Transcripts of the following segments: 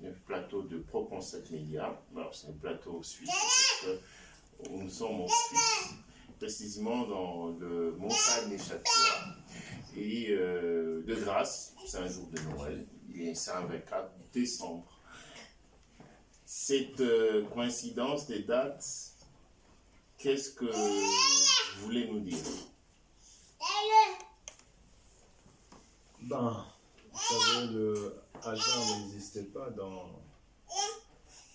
le plateau de Pro-Concept Media. C'est un plateau suisse, parce que nous sommes en Suisse, précisément dans le montagne Château. Et de grâce, c'est un jour de Noël, et c'est un 24 décembre. Cette coïncidence des dates, qu'est-ce que vous voulez nous dire? Ben, vous savez, le hasard n'existait pas dans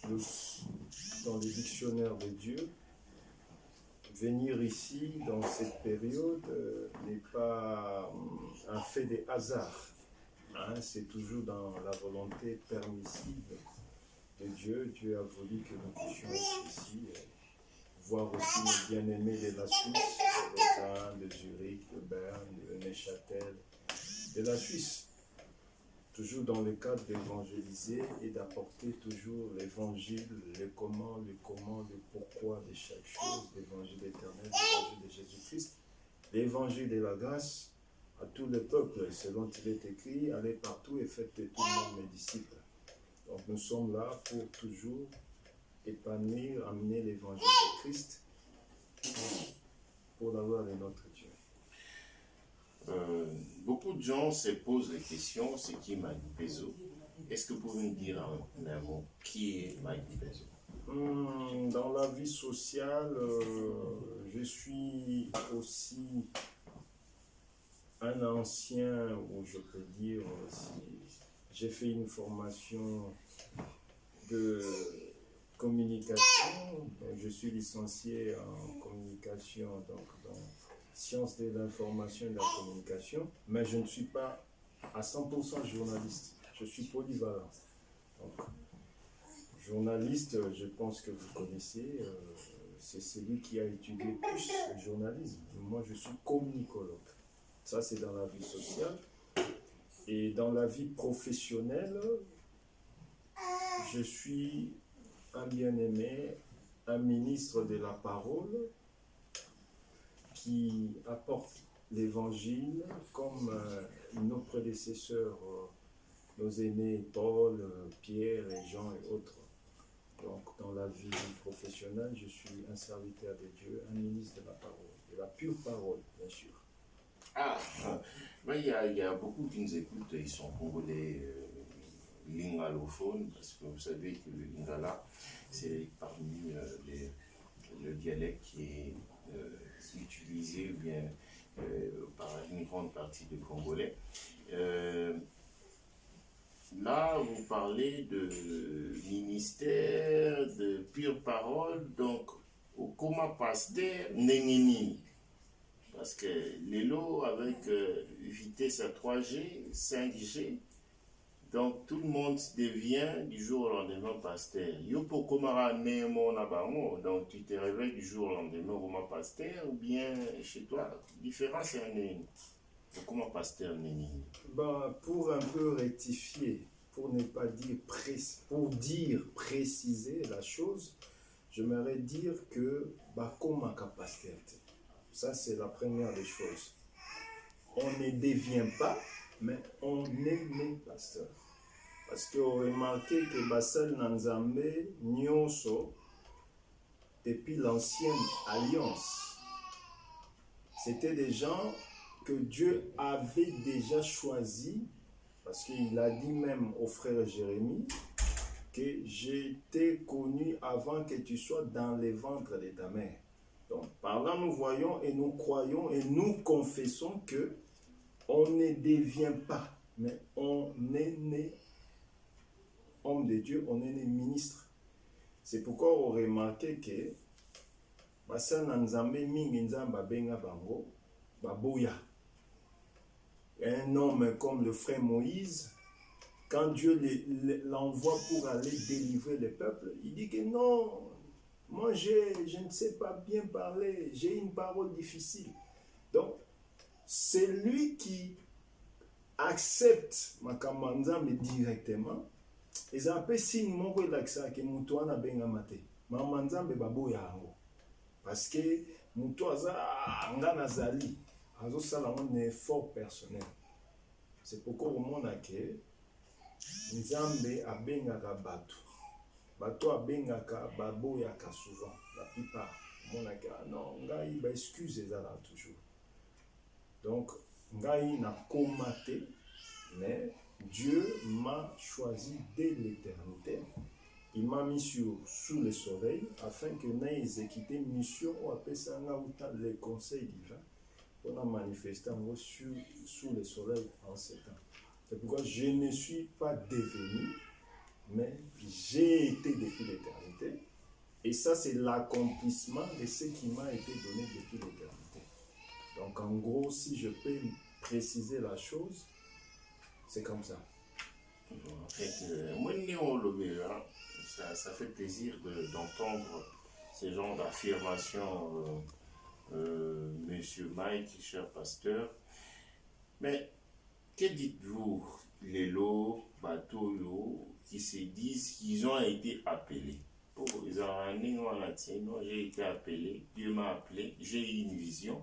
les dictionnaires de Dieu. Venir ici, dans cette période, n'est pas un fait des hasards. Hein, c'est toujours dans la volonté permissive de Dieu. Dieu a voulu que nous puissions être ici, voir aussi nos bien-aimés de la Suisse, de Lausanne, de Zurich, de Berne, de Neuchâtel, de la Suisse. Toujours dans le cadre d'évangéliser et d'apporter toujours l'évangile, le comment, le pourquoi de chaque chose, l'évangile éternel, l'évangile de Jésus-Christ, l'évangile de la grâce à tout le peuple, selon il est écrit, allez partout et faites de tout le monde mes disciples. Donc nous sommes là pour toujours épanouir, amener l'évangile de Christ pour la gloire de notre Dieu. Beaucoup de gens se posent la question, c'est qui Mike Bezo? Est-ce que vous pouvez nous dire en un mot qui est Mike Bezo? Dans la vie sociale, je suis aussi un ancien, ou je peux dire, j'ai fait une formation de communication, donc je suis licencié en communication, donc dans sciences de l'information et de la communication, mais je ne suis pas à 100% journaliste, je suis polyvalent. Donc, journaliste, je pense que vous connaissez, c'est celui qui a étudié plus le journalisme. Moi, je suis communicologue. Ça, c'est dans la vie sociale. Et dans la vie professionnelle, je suis un bien-aimé, un ministre de la parole qui apporte l'évangile comme nos prédécesseurs, nos aînés Paul, Pierre et Jean et autres. Donc, dans la vie professionnelle, je suis un serviteur de Dieu, un ministre de la parole, de la pure parole, bien sûr. Il y a beaucoup qui nous écoutent, ils sont congolais lingalophones, parce que vous savez que le lingala, c'est parmi le dialecte qui est utilisé bien par une grande partie des Congolais. Là, vous parlez de ministère, de pure parole, donc, au coma pasteur, nenini. Parce que les lots avec vitesse à 3G, 5G, donc tout le monde devient du jour au lendemain pasteur. Yopo komara nemo nabango, donc tu te réveilles du jour au lendemain comme pasteur, ou bien chez toi, différence est un comment pasteur neni. Pour un peu rectifier, pour ne pas dire préciser la chose, j'aimerais dire que comment pasteur. Ça, c'est la première des choses. On ne devient pas, mais on est né pasteur. Parce qu'on remarqué que Basel Nanzambe, Nyonso, depuis l'ancienne alliance, c'était des gens que Dieu avait déjà choisis, parce qu'il a dit même au frère Jérémie, que j'étais connu avant que tu sois dans les ventres de ta mère. Donc, par là, nous voyons et nous croyons et nous confessons que on ne devient pas, mais on est né homme de Dieu, on est né ministre. C'est pourquoi on remarque que un homme comme le frère Moïse, quand Dieu l'envoie pour aller délivrer le peuple, il dit que non, moi je ne sais pas bien parler, j'ai une parole difficile. Donc, c'est lui qui accepte ma kamanza mais directement. Et ça un peu signe mon relaxa que mutuana benga mate. Ma manzambe baboya yango. Parce que mutuaza ngana zali. Azo sala un effort personnel. C'est pourquoi au monde que Nzambe abengaka bato. Bato abengaka baboyaka souvent, la plupart. Monaka, non, ngai ba excuse ezala toujours. Donc, ngai na komate, mais Dieu m'a choisi dès l'éternité. Il m'a mis sous le soleil afin que n'ait exécuté une mission ou appelle ça les conseils divins pour manifester sous le soleil en ce temps. C'est pourquoi je ne suis pas devenu, mais j'ai été depuis l'éternité. Et ça, c'est l'accomplissement de ce qui m'a été donné depuis l'éternité. Donc, en gros, si je peux préciser la chose, c'est comme ça. En fait, moi, ça fait plaisir d'entendre ce genre d'affirmation, Monsieur Mike, cher pasteur. Mais que dites-vous, les lots, bateaux, qui se disent qu'ils ont été appelés? Ils ont j'ai été appelé, Dieu m'a appelé, j'ai eu une vision.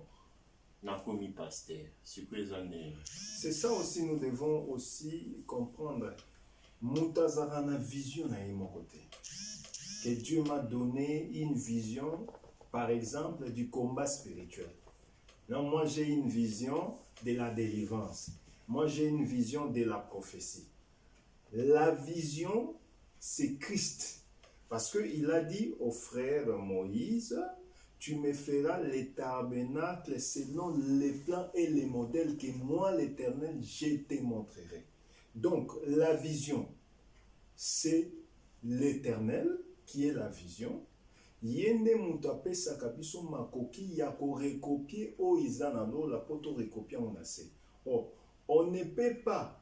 C'est ça aussi, nous devons aussi comprendre. Moutazarana vision à mon côté. Que Dieu m'a donné une vision, par exemple, du combat spirituel. Non, moi j'ai une vision de la délivrance. Moi j'ai une vision de la prophétie. La vision, c'est Christ. Parce qu'il a dit au frère Moïse, tu me feras les tabernacles selon les plans et les modèles que moi, l'Éternel, je te montrerai. Donc, la vision, c'est l'Éternel qui est la vision. Yende mutape sakabiso makoki ya ko recopier o izanano la poto recopier on a c'est. Oh, on ne peut pas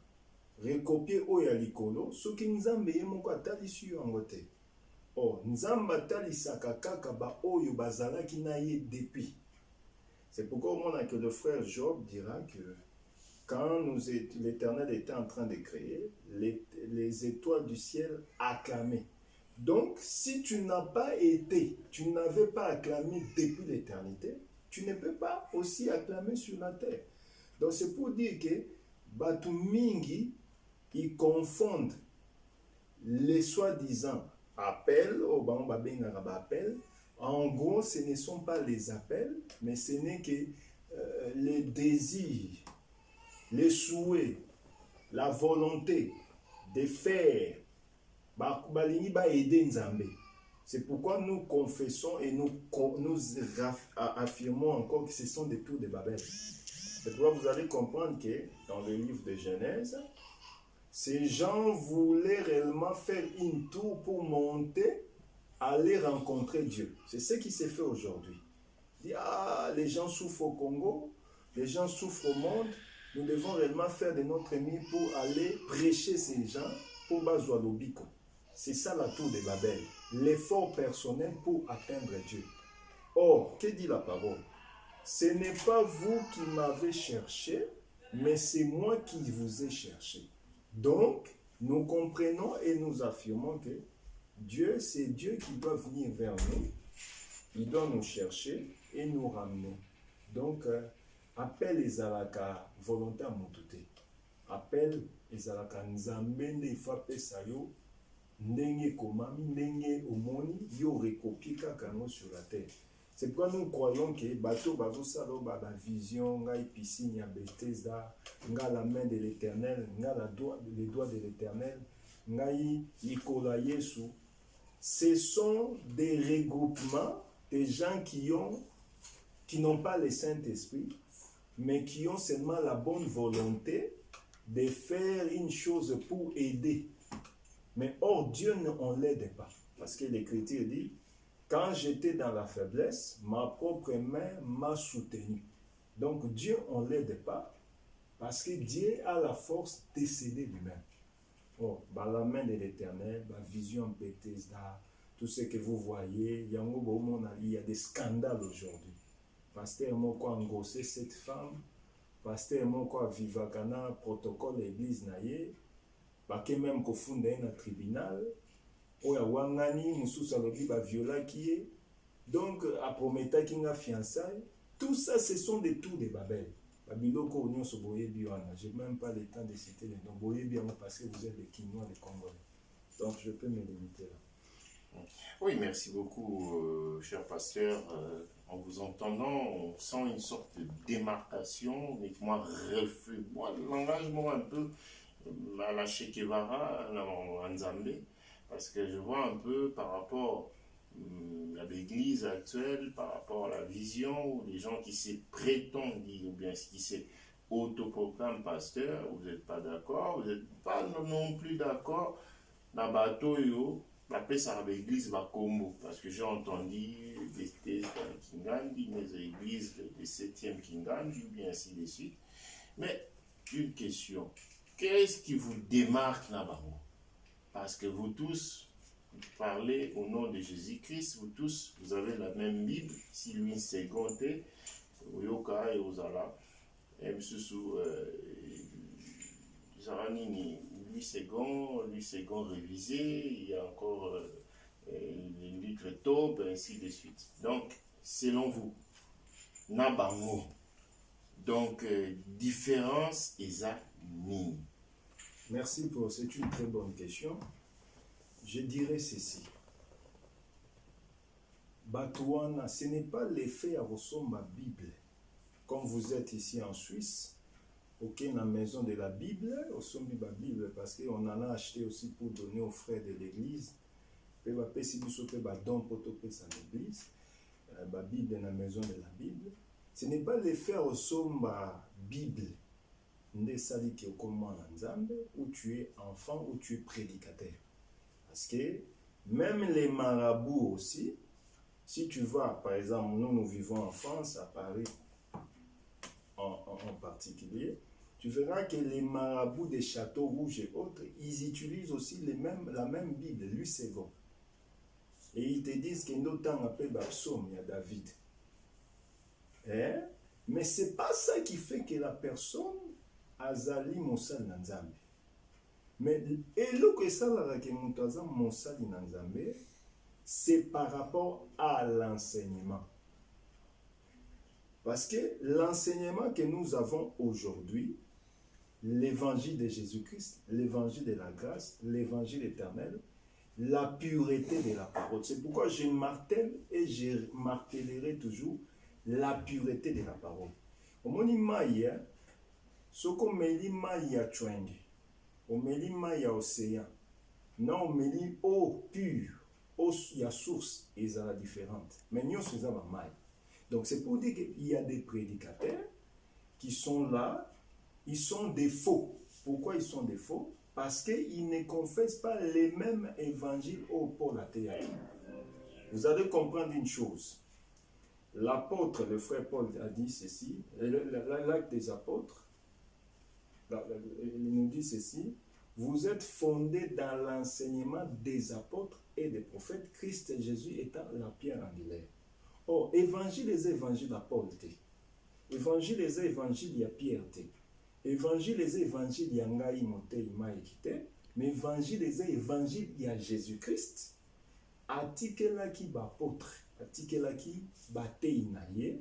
recopier o ya likolo ce qui nzambe yemoko atali sur ngote. Oh, nzamba talisaka kaka ba oyo bazalaki na ye depuis. C'est pourquoi on a que le frère Job dira que quand l'Éternel était en train de créer, les étoiles du ciel acclamaient. Donc, si tu n'as pas été, tu n'avais pas acclamé depuis l'éternité, tu ne peux pas aussi acclamer sur la terre. Donc, c'est pour dire que Batu Mingi, ils confondent les soi-disant appels, en gros, ce ne sont pas les appels, mais ce n'est que les désirs, les souhaits, la volonté de faire. C'est pourquoi nous confessons et nous affirmons encore que ce sont des tours de Babel. C'est pourquoi vous allez comprendre que dans le livre de Genèse, ces gens voulaient réellement faire une tour pour monter, aller rencontrer Dieu. C'est ce qui s'est fait aujourd'hui. Les gens souffrent au Congo, les gens souffrent au monde, nous devons réellement faire de notre mieux pour aller prêcher ces gens pour Bazoalobiko. C'est ça la tour de Babel, l'effort personnel pour atteindre Dieu. Or, que dit la parole? Ce n'est pas vous qui m'avez cherché, mais c'est moi qui vous ai cherché. Donc, nous comprenons et nous affirmons que Dieu, c'est Dieu qui doit venir vers nous. Il doit nous chercher et nous ramener. Donc, appel les alaka volontaire moutouté. Appel les alaka nzambende ifape sayo ndenge komami ndenge omoni yo recopier kakano sur la terre. C'est pourquoi nous croyons que bateau bazo salo ba vision ngai piscine ya Bethesda nga la main de l'Éternel nga les doigts de l'Éternel ngai ikola Yesu. Ce sont des regroupements des gens qui n'ont pas le Saint-Esprit, mais qui ont seulement la bonne volonté de faire une chose pour aider. Mais hors Dieu, on ne l'aide pas. Parce que l'Écriture dit, quand j'étais dans la faiblesse, ma propre main m'a soutenu. Donc Dieu, on ne l'aide pas, parce que Dieu a la force de s'aider lui-même. Oh, la main de l'Éternel, la vision Bethesda, tout ce que vous voyez, il y a des scandales aujourd'hui. Pasteur Moko a engossé cette femme, Pasteur Moko a vivakana protocole l'église naye, baké même ko funda na tribunal, oya wangani mususa lobi ba viola qui est. Donc a prometa ki nga fiançailles, tout ça ce sont des tours de Babel. Babiloko Union Soboye Biwana. Je n'ai même pas le temps de citer les noms. Boye Biwana parce que vous êtes les Quinois, les Congolais. Donc je peux me limiter là. Oui, merci beaucoup, cher pasteur. En vous entendant, on sent une sorte de démarcation, mais moi, l'engagement un peu à la Che Guevara, en Nzambé, parce que je vois un peu par rapport à l'église actuelle, par rapport à la vision, ou les gens qui se prétendent, ou bien qui se autoproclament pasteur, vous n'êtes pas d'accord, vous n'êtes pas non plus d'accord, dans bateau, après ça, l'église va combo, parce que j'ai entendu des thèses dans Kingandi, des églises de 7e Kingandi, bien ainsi de suite. Mais une question, qu'est-ce qui vous démarque là-bas? Parce que vous tous, vous parlez au nom de Jésus-Christ, vous tous, vous avez la même Bible, si lui c'est Gonté, Oyoka et Ozala, et sous Zaranini, lui second révisé, il y a encore les litres taubes, ainsi de suite. Donc, selon vous, Nabango, donc différence eza nini? Merci pour, c'est une très bonne question. Je dirais ceci. Batouana, ce n'est pas l'effet à ressembler à la Bible. Comme vous êtes ici en Suisse, ok, dans la maison de la Bible, au sommet de la Bible, parce qu'on en a acheté aussi pour donner aux frères de l'église. Et si vous souhaitez don pour toper sa église, la Bible dans la maison de la Bible, ce n'est pas l'effet au sommet la Bible. Où tu es enfant, où tu es prédicateur. Parce que même les marabouts aussi, si tu vas, par exemple, nous vivons en France, à Paris en particulier, tu verras que les marabouts des châteaux rouges et autres, ils utilisent aussi la même Bible, lui second. Et ils te disent que nous temps appelé Psaume, il y a David. Mais ce n'est pas ça qui fait que la personne azali mosali na Nzambe. Mais eloko esalaka ke mutu aza mosali na Nzambe, c'est par rapport à l'enseignement. Parce que l'enseignement que nous avons aujourd'hui, l'évangile de Jésus-Christ, l'évangile de la grâce, l'évangile éternel, la pureté de la parole. C'est pourquoi je martèle et je martellerai toujours la pureté de la parole. Omoni mai, soko meli mai ya chwenge, omeli mai ya océan, non omeli eau pure, eau ya source, ezala différente. Mais nous sommes mai. Donc c'est pour dire qu'il y a des prédicateurs qui sont là, ils sont des faux. Pourquoi ils sont des faux? Parce qu'ils ne confessent pas les mêmes évangiles au Paul a théâtre. Vous allez comprendre une chose. L'apôtre, le frère Paul a dit ceci, l'acte des apôtres, il nous dit ceci, vous êtes fondés dans l'enseignement des apôtres et des prophètes, Christ et Jésus étant la pierre angulaire. Oh, évangile les évangiles à Paul, évangile les évangiles il y a Pierre, évangile les évangiles il y a Ngaï Motei Maïkite, mais évangile les évangiles il y a Jésus-Christ, atikelaki bapôtre, atikelaki batei na ye,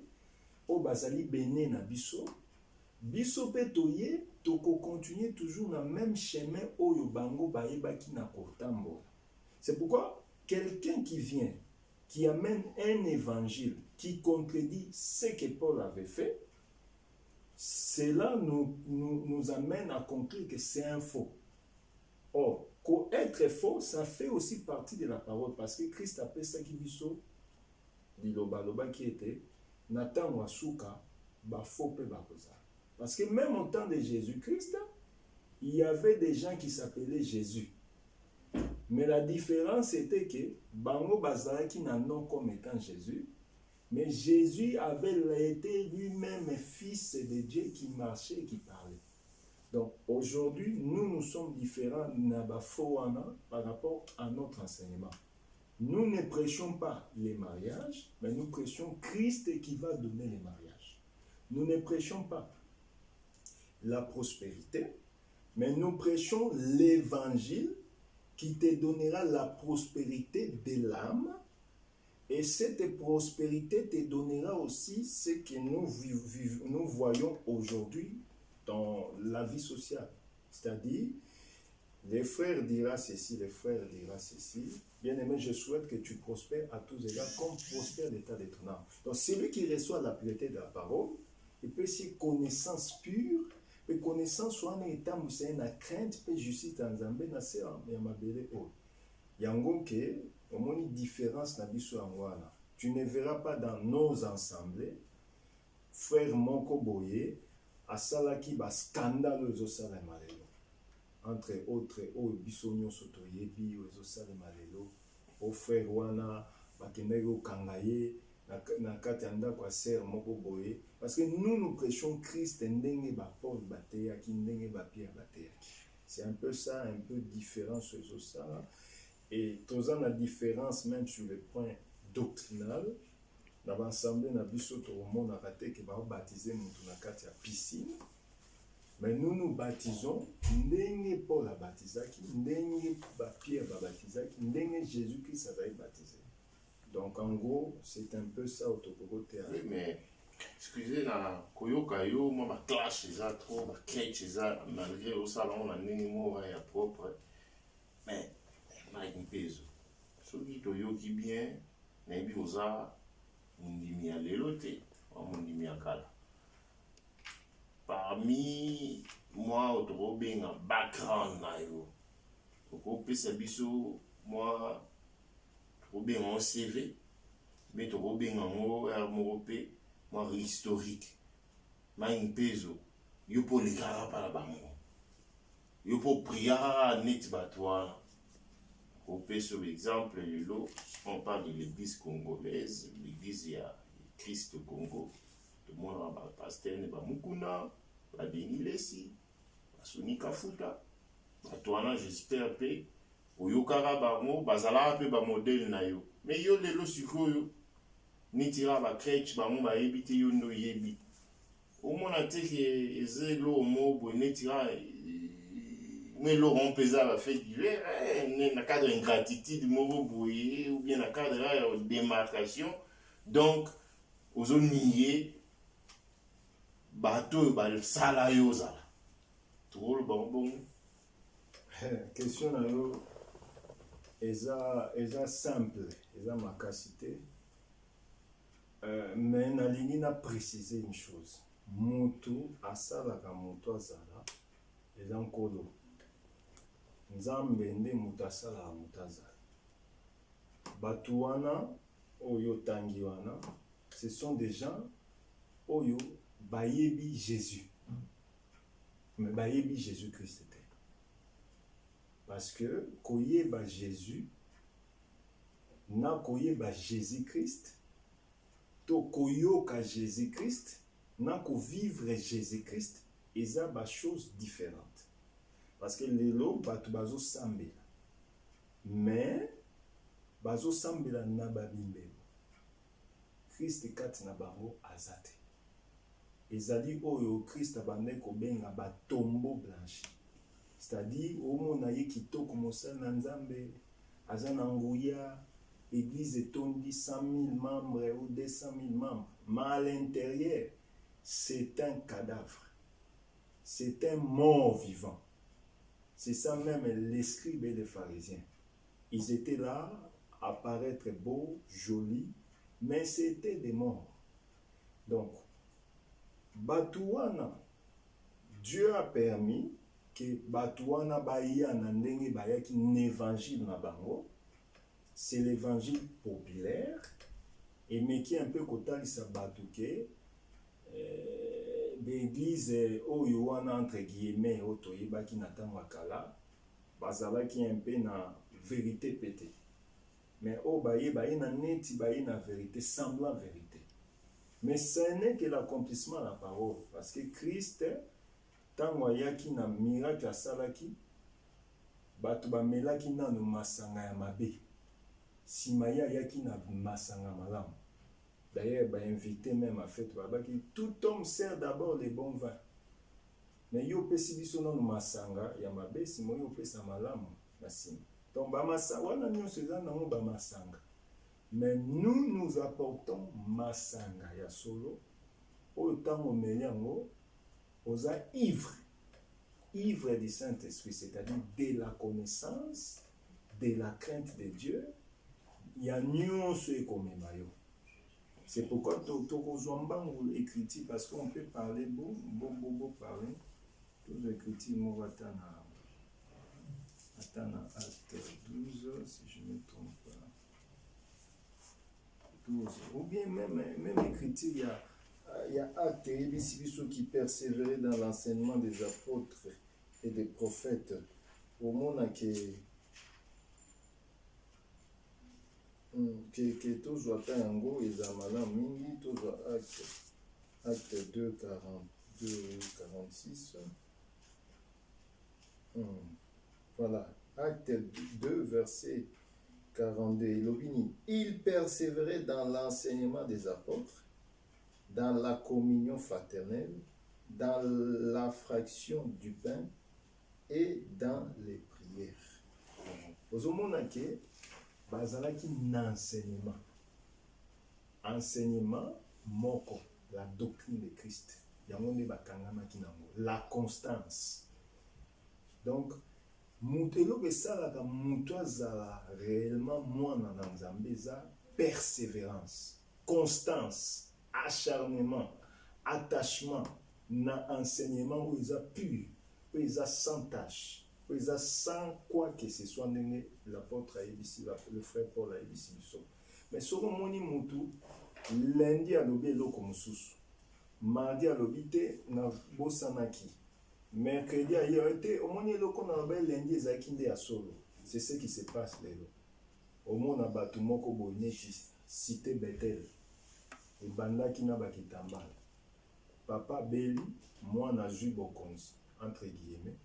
o bazali bene na biso, biso pe toye, toko continuer toujours dans le même chemin oyo bango baebaki na kotambola. C'est pourquoi quelqu'un qui vient, qui amène un évangile qui contredit ce que Paul avait fait, cela nous amène à conclure que c'est un faux. Or, être faux, ça fait aussi partie de la parole, parce que Christ appelle ça qui biso, liloba qui était, Nathan Wasuka, ba faux pe ba koza. Parce que même au temps de Jésus-Christ, il y avait des gens qui s'appelaient Jésus. Mais la différence était que Bango Bazaraki n'a nom comme étant Jésus, mais Jésus avait été lui-même fils de Dieu qui marchait et qui parlait. Donc aujourd'hui, nous sommes différents par rapport à notre enseignement. Nous ne prêchons pas les mariages, mais nous prêchons Christ qui va donner les mariages. Nous ne prêchons pas la prospérité, mais nous prêchons l'évangile qui te donnera la prospérité de l'âme Et cette prospérité te donnera aussi ce que nous voyons aujourd'hui dans la vie sociale. C'est-à-dire, les frères diront ceci, les frères diront ceci. Bien-aimé, je souhaite que tu prospères à tous égards comme prospère l'état de ton âme. Donc, celui qui reçoit la pureté de la parole, il peut aussi connaissance pure, et connaissance soit un état moussé, une crainte, peut justice dans Zambé, na se ya mabele o. Yango ke, au moins une différence na biso angwana. Tu ne verras pas dans nos assemblées, frère Moko Boye, à Salaki, ba scandale aux osala malelo. Entre autres, au bisonyo soto yebi, aux osala malelo, au frère Wana, bakendego kangaye, na kati anda kwa ser Moko Boye. Parce que nous prêchons Christ, ndenge ba Paul bateyaki, ndenge ba Pierre bateyaki. C'est un peu ça, un peu différent sur les osala. Et tous en la différence même sur le point doctrinal. Dans l'assemblée, na biso to monde a raté que va baptiser mutu na kati ya piscine. Mais nous baptisons ndenge Paul a baptisaki, ndenge Pierre a baptisaki, ndenge Jésus-Christ a baptisé. Donc en gros, c'est un peu ça au topokote. Oui, mais excusez na koyoka yo moi ba clash ça trop, ba catch ça malgré au salon na ndenge mo ya propre. Mais Mike Mpezo, soki toyoki bien, nayebi oza mundimi ya lelo te, mundimi ya kala. Parmi moi, otokobenga background na yo, okopesa biso moi tokobenga en CV, mais tokobenga ngo moko pe moi historique. Mike Mpezo, yo po lekaka pala bango, yo po priara net batwana. Au sur l'exemple, on parle de l'église congolaise, l'église de Christ au Congo. Tout le monde a un pasteur, Mukuna, Denis Lessi, Soni Kafuta. Toi, j'espère que Oyokara Bango, Bazala, un modèle nayo. Mais yo lelo sikoyo, ni tira ba crèche, bango ba ebite yo no yebi. Au moins, on a dit que Ezelo Mobo, ni tira. Mais Laurent Pézard a fait divers, dans le cadre d'ingratitude, ou bien dans le cadre de démarcation. Donc, aux zones niées, bateau, le salayosa. Tout le bonbon. Question na yo, eza simple, eza makasité. Mais nalingi na préciser une chose. Mutu asalaka mutu azala, eza nkolo. Nzambe nde mutu asalaka mutu azala. Batu wana oyo tangi wana, ce sont des gens oyo bayebi Jésus. Mais bayebi Jésus-Christ te. Parce que koyeba Jésus na koyeba Jésus-Christ, to koyoka Jésus-Christ na ko vivre Jésus-Christ, eza ba chose différente. Parce que lelo batu bazo sambela, mais bazo sambela na babimbelo. Christ kati na bango azate. Ezali oyo Christ abande kobenga ba tombeau blanchi. C'est-à-dire au mona ye kitoko mosala na Nzambe, azana nguya, église etondi 100 000 membres ou 200 000 membres. Mais à l'intérieur, c'est un cadavre. C'est un mort vivant. C'est ça même les scribes et les pharisiens. Ils étaient là à paraître beaux, jolis, mais c'était des morts. Donc, Batouana, Dieu a permis que Batouana baya na ndenge baya ki n'évangile na bango. C'est l'évangile populaire et mais qui est un peu kotali sa batouke l'église oyo wana entre guillemets otoyebaki na ntango ya kala bazalaki un peu na vérité pété. Mais oh baye na neti baye na vérité, semblant vérité. Mais ce n'est que l'accomplissement de la parole. Parce que Christ, tango ayaki na miracle asalaki, batu bamelaki nanu masanga ya mabe. Simaya ayaki na masanga malamu. D'ailleurs, invité même à fête, tout homme sert d'abord les bons vins. Mais yo pesi biso nanu masanga ya mabe, simo yo pesa malamu na sima. Donc ba masanga wana nyonso eza nango ba masanga. Mais nous apportons masanga ya solo, autant au meyango, aux ivres du Saint-Esprit, c'est-à-dire de la connaissance, de la crainte de Dieu. Il y a nyonso ekomemayo. C'est pourquoi tokozwamba écrit, parce qu'on peut parler beaucoup parler. Tous écrits m'ont attendre acte 12, si je ne me trompe pas. 12. Ou bien même écriture, il y a acte et ceux qui persévéraient dans l'enseignement des apôtres et des prophètes. Au monde que tous ata yango ezamala mingi tous acte 2 42 46. Voilà, acte 2 verset 42. Lobini, il persévérait dans l'enseignement des apôtres, dans la communion fraternelle, dans la fraction du pain et dans les prières. Aux omonake bazalaki n'enseignement. Enseignement moko, la doctrine de Christ. La constance. Donc, mutelo besalaka mutu azala réellement mwana na Nzambe eza persévérance, constance, acharnement, attachement na enseignement où ils a pur, où ils a sans tâche, où ils a sans quoi que ce soit ndenge l'apôtre Aïbisi, le frère Paul Aïbisi biso. Mais soko moni mutu lundi alobi eloko mosusu, mardi alobi te na bosanaki, mercredi ailleurs te omoni eloko na ba lundi ezaki nde ya solo. C'est ce qui se passe lelo. Omona bato moko boye neti cité Bethel ebandaki na bakitambala. Papa beli mwana zwi bokonzi entre guillemets.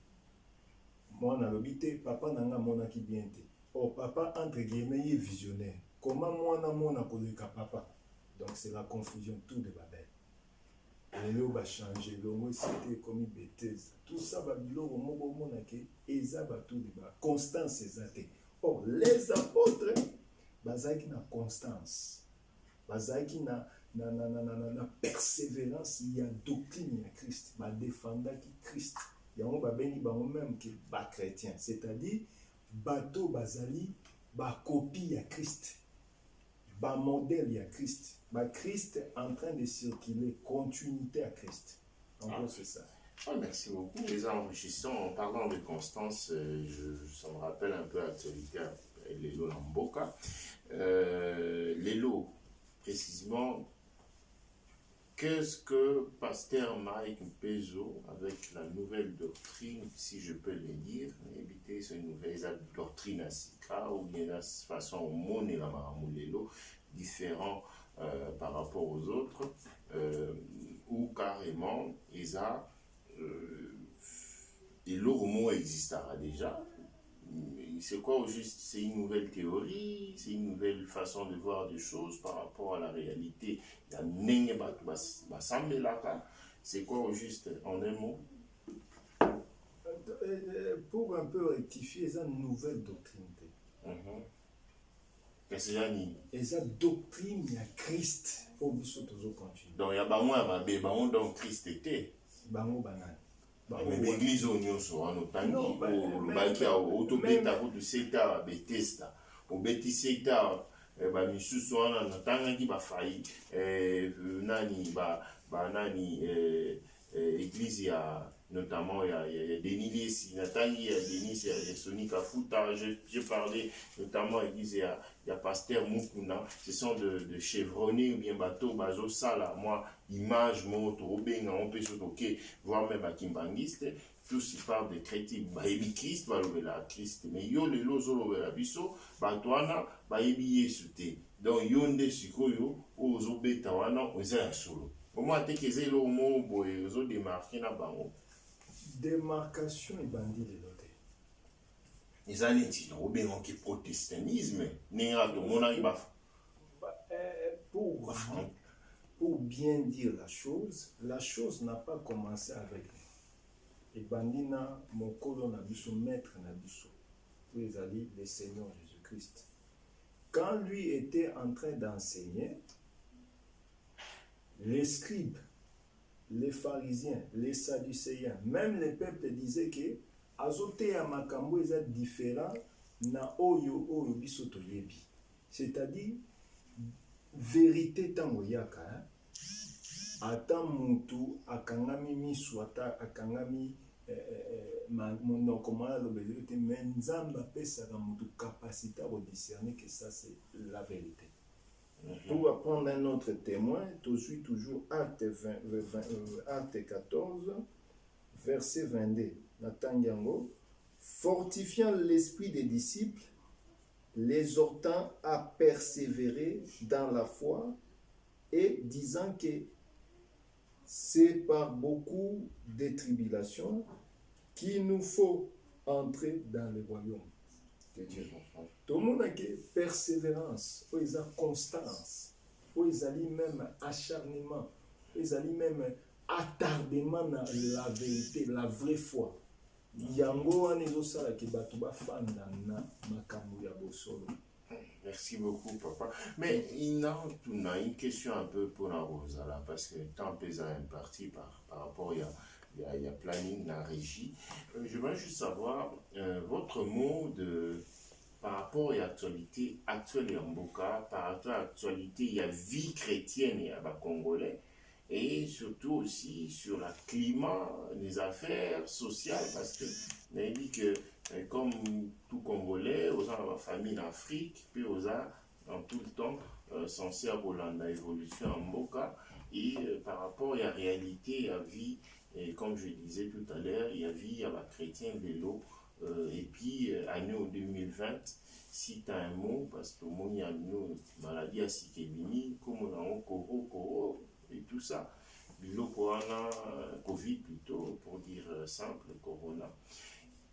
Mwana alobi te papa nanga monaki bien te. Oh papa entre guillemets il est visionnaire. Comment mwana koleka papa? Donc c'est la confusion tout de Babel. Lelo ba changer longo c'était comme Bethesda. Tout ça ba biloko moko monake eza bato de ba constance ezate. Or les apôtres bazaki na constance. Bazaki na persévérance, il y a doctrine à Christ, ba défendaki Christ. Yango ba beni bango même que ba chrétien, c'est-à-dire bato bazali ba copie à Christ. Ba modèle à Christ. Ba Christ en train de circuler, continuité à Christ. En gros, c'est ça. Oh, merci beaucoup. Les enrichissants, en parlant de Constance, ça me rappelle un peu l'actualité à Lelo Lamboka. Lelo, précisément, qu'est-ce que Pasteur Mike Mpezo, avec la nouvelle doctrine, si je peux le dire, éviter cette nouvelle doctrine à Sika, ou bien la façon au monde et la Maramulelo, différent par rapport aux autres, ou carrément, et l'Oromo existera déjà. C'est quoi au juste? C'est une nouvelle théorie, c'est une nouvelle façon de voir des choses par rapport à la réalité. C'est quoi au juste en un mot? Pour un peu rectifier, c'est une nouvelle doctrine. Et ça doctrine, il y a Christ. Donc il y a donc Christ était. Mais l'église au nyonso en otani le baki a autobeta ko seta Bethesda au beti seta ba misusu wana natanga ki ba fai nani nani église ya notamment il y a Denis Liesi natangi ya Denis ya Sonic Afuta. J'ai parlé notamment église il y a pasteur Mukuna. Ce sont de chevronnés ou bien bateau bazo sala moi image moto obenga on peut surtout voir même à Kimbangiste. Tous ils parlent de chrétien baebi Christ balobela Christ mais yo le lozo lobela biso batwana baebi Yesu te. Donc yo nde sikoyo ozo beta wana oza ya solo. Comment te keze lo mo boye ozo démarquer na bango. Démarcation et bandit de l'autre. Les années au bien qui protestantisme pour bien dire la chose n'a pas commencé avec et bandina mokolo na biso maître na biso. Vous allez le Seigneur Jésus-Christ. quand lui était en train d'enseigner, les scribes, les pharisiens, les sadducéens, même les peuples disaient que azote ya makambo eza différent na oyo oyo biso toyebi. C'est-à-dire, vérité tango yaka, ata mutu akangami misu, ata akangami monoko mwana lobeli te, mais nzamba pesaka mutu capacité à discerner que ça c'est la vérité. Pour apprendre un autre témoin, tu suis toujours Acte 14, verset 22. Nathan Yango, fortifiant l'esprit des disciples, les exhortant à persévérer dans la foi et disant que c'est par beaucoup de tribulations qu'il nous faut entrer dans le royaume de Dieu. Tout le monde a que persévérance, ils ont constance, ils ont même acharnement, ils ont même attardement dans la vérité, la vraie foi. Merci beaucoup, papa. Mais il y a une question un peu pour la Rose, là, parce que tant que ça est parti par rapport il y a planning, la régie. Je veux juste savoir votre mot par rapport à l'actualité actuelle en Mboka, par rapport à l'actualité, il y a vie chrétienne et à Congolais, et surtout aussi sur le climat, les affaires sociales, parce que on a dit que comme tout Congolais, aux gens de la famille en Afrique, puis aux gens en tout le temps censé avoir l'évolution en Mboka, et par rapport à la réalité, à la vie, et comme je disais tout à l'heure, il y a vie à la chrétien vélo, et puis année 2020, si tu as un mot, parce que moi il y a une maladie à Sikebini, comme on a un Koro, et tout ça, Bilo Corona, Covid plutôt, pour dire simple, Corona.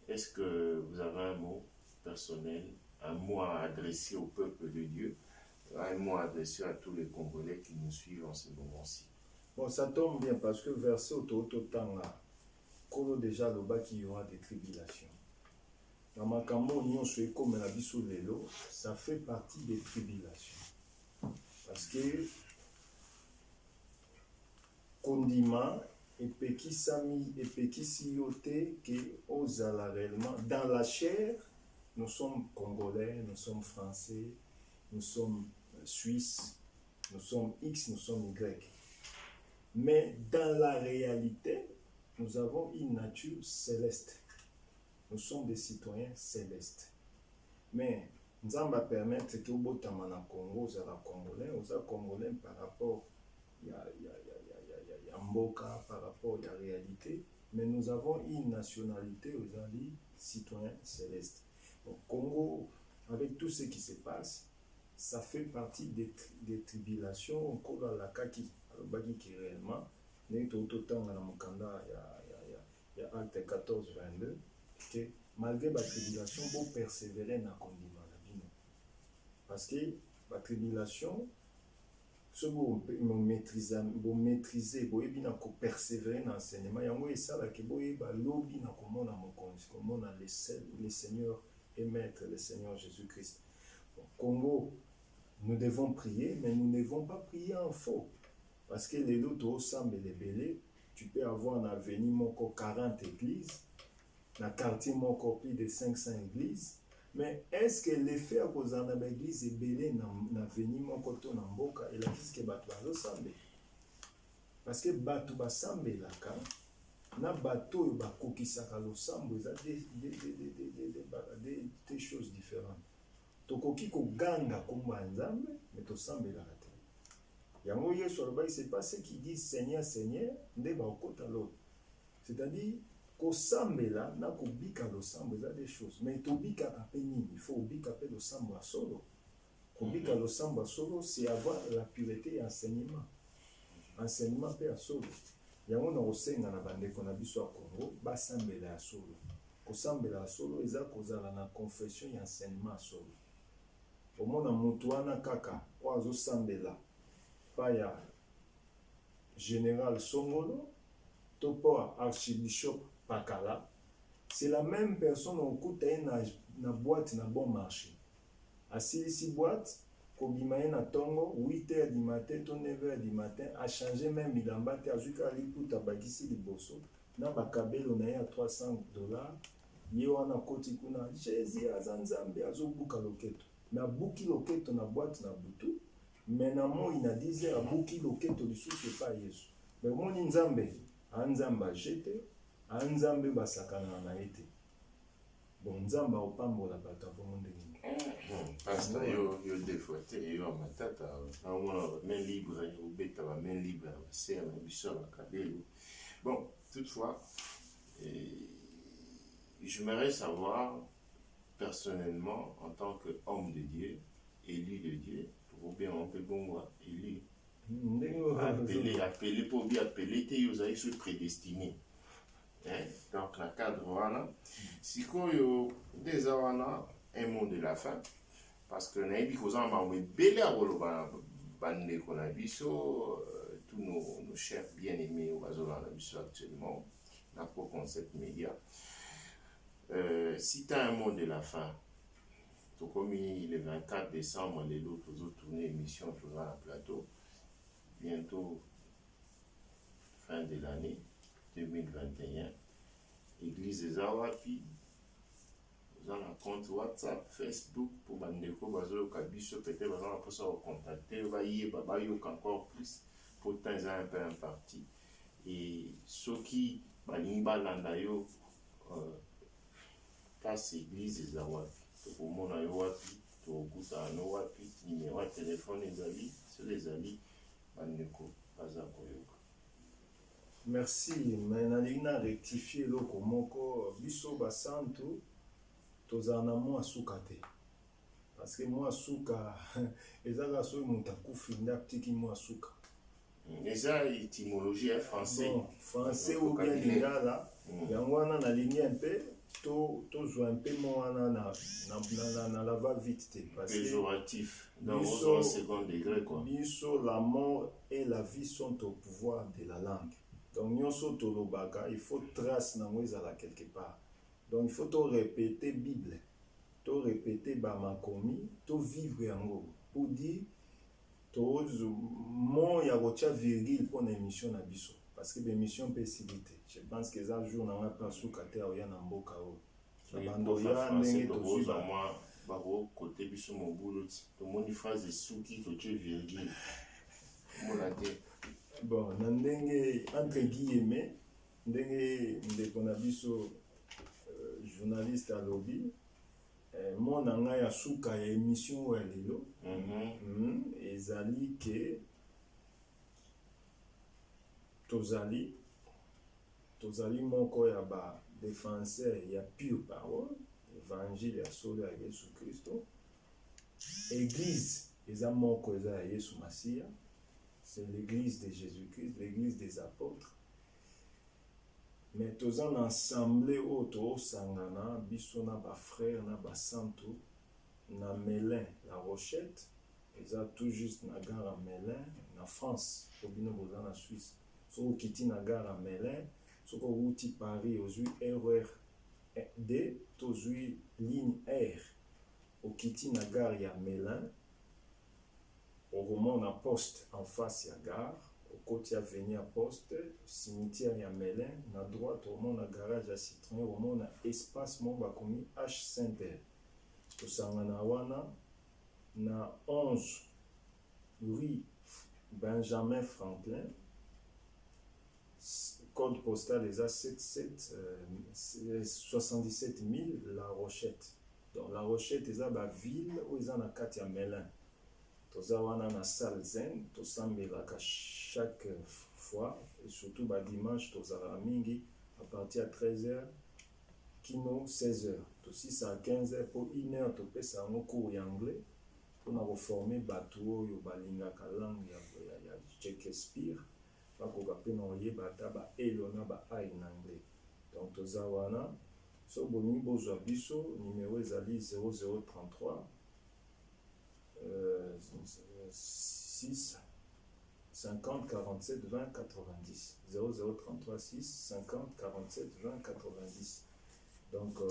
Est-ce que vous avez un mot personnel, un mot à adresser au peuple de Dieu, un mot adressé à tous les Congolais qui nous suivent en ce moment-ci? Bon, ça tombe bien parce que verset au temps là, comme déjà le bas qu'il y aura des tribulations. Dans ma campagne, comme la biso lelo, ça fait partie des tribulations. Parce que condiment et peki sami et peki siyote que ozala réellement dans la chair, nous sommes Congolais, nous sommes Français, nous sommes Suisses, nous sommes X, nous sommes Y. Mais dans la réalité, nous avons une nature céleste. Nous sommes des citoyens célestes. Mais nous allons permettre que au Congo, aux Congolais, aux Congolais par rapport à Mboka, par rapport à la réalité, mais nous avons une nationalité aux citoyens célestes. Au Congo, avec tout ce qui se passe, ça fait partie des tribulations au cours de la Kaki. Qui réellement, il y a Acte 14, 22, que malgré la tribulation, vous persévérer dans le condiment. Parce que la tribulation, si vous maîtrisez, vous persévérer dans l'enseignement, il y a ça que vous avez le Seigneur et Maître, le Seigneur Jésus-Christ. Au Congo, nous devons prier, mais nous ne devons pas prier en faux. Parce que les autres semblent les belés, tu peux avoir dans l'avenir 40 églises, dans le quartier plus de 500 églises, mais est-ce que l'effet à cause de l'église est belé dans l'avenir dans Mboka et la disque bateau semble? Parce que bateau semble là, na bateau bakokisaka losambo eza des choses différentes. Tokoki ko ganga komba nzambe, mais to semble là. Yango Yesu aloba, c'est pas ceux qui disent Seigneur, Seigneur, nde baokota l'autre. C'est-à-dire qu'au sambela, na kobika lo sambo, il y a des choses. Mais tobika kapé nini, il faut obika pe lo sambo à solo. Kobika lo sambo à solo, c'est avoir la pureté et enseignement. Enseignement pe à solo. Yango na osenga na bandeko na biso à Congo, ba sambela à solo. Ko sambela à solo, eza kozala na confession et enseignement à solo. Au mona mutu wana kaka, oazo sambela. Paya Général Songolo, Topo Archibishop Pakala, c'est la même personne au côté na boîte na bon marché. asilisi boîte kobima ye na tongo 8h du matin to 9h du matin achange même bilamba te azwi kaka liputa abakisi liboso na bakabelo na ye ya $300 ye wana koti kuna jésus aza nzambe azobuka loketo nabuki loketo na boîte na butu me na moi na 10h abuki loketo lisusu epa yesu me omoni nzambe anzambe ajete anzambe basakanaka na ye te bon nzambe aopambola bato abongo ndenge Pastor, yo des fois, yo matata, on main libre, ou bêta la main libre, c'est la mission à Kabelo. Bon, toutefois, j'aimerais savoir personnellement, en tant qu'homme de Dieu, élu de Dieu, pour bien on peut bon voir, élu, appelé pour bien appeler, vous avez ce prédestiné. Donc, la cadre, voilà. Si vous des un mot de la fin, parce que naïbi kozan ma we belé à roloba bande qu'on a biso tous nos chers bien-aimés au bazola na biso actuellement na pour concept média si tu as un mot de la fin tout comme le 24 décembre les autres tourner émission toujours à plateau bientôt fin de l'année 2021 église des Awapi dans un compte WhatsApp, Facebook, pour Bandeko, Bazo, Kabiso, peut-être, on va pouvoir contacter, on va y aller encore plus, pour temps un peu imparti. Et ceux qui, Balimba Landayo, passe église des Awapi, pour mon Awapi, pour Gouta Awapi, numéro de téléphone, les amis, c'est les amis, Bandeko, Bazakoyoka. Merci, mais nalina rectifier le komoko, biso basanto, tozana mwa suka te parce que mwa suka ezaka so muta kufinda ptiki mwa suka eza étymologie français bon, français ou bien lingala yango wana na ligne un peu to zo un peu mo wana na la va vite te parce que péjoratif dans au second degré quoi biso la mort et la vie sont au pouvoir de la langue donc nyonso tolobaka il faut trace nango ezala quelque part. Donc il faut tout répéter Bible, tout répéter Bamakomi, tout vivre en gros. Pour dire, tout mon yagocha virgule pour l'émission na biso. Parce que l'émission peut s'éviter. Je pense que ça jour n'a pas sous kate au yana mboka o. Bandoya nenge to zuba moi baro côté biso mon boulot. To moni phrase souki to tu virgule. Mon ate. Bon, nandenge entre guillemets, ndenge ndeko na biso journaliste à lobby, mon nanga ya suka ya émission ya lelo, ezali ke tozali moko ya ba défenseur ya pure parole, évangile ya solo ya Yesu Christo. Église eza moko eza ya Yesu Masia, c'est l'église de Jésus-Christ, l'église des apôtres. Mais tous en assemblée auto sangana biso na ba frère na ba santo na Melun la Rochette eza tout juste na gare à Melun na France au bino boza na Suisse so kiti na gare à Melun so ko uti Paris ozui RERD tozui ligne R au kiti na gare ya Melun au roman na poste en face ya gare au côté avenue à poste, cimetière ya Melun, na droite au monde na garage à Citroën, au monde na espace mon bakomi H Center. To sangana wana na 11 rue Benjamin Franklin, code postal est à 77 000 La Rochette. Donc La Rochette est à la ville où ils en a 4 ya Melun. Tozawana na salle zen, tosambelaka chaque fois, et surtout ba dimanche, tozala mingi, à partir de 13h, kino 16h. Tosi à 15h, pour 1h, topesa un cours anglais, pour reformer batuo yo balingaka langue ya Shakespeare, bakoka pe na oyebata ba elona ba ai en anglais. Donc tozawana, so boni bozwa biso, numéro ezali 0033 6 50 47 20 90 0033 6 50 47 20 90. Donc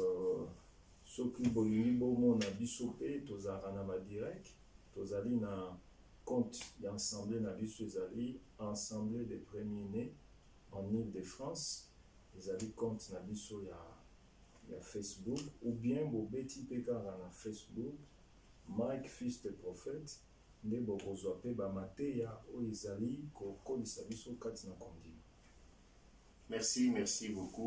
soki bolingi bomona biso mpe tozalaka na badirect tozali na compte ya ensemble na biso ezali ensemble des premiers-nés en Île-de-France ezali compte na biso ya Facebook ou bien bobeti mpe kaka na Facebook Mike Fils de Prophète nde bokozwa mpe bamateya oyo ezali kokolisa biso kati na kondima. Merci beaucoup.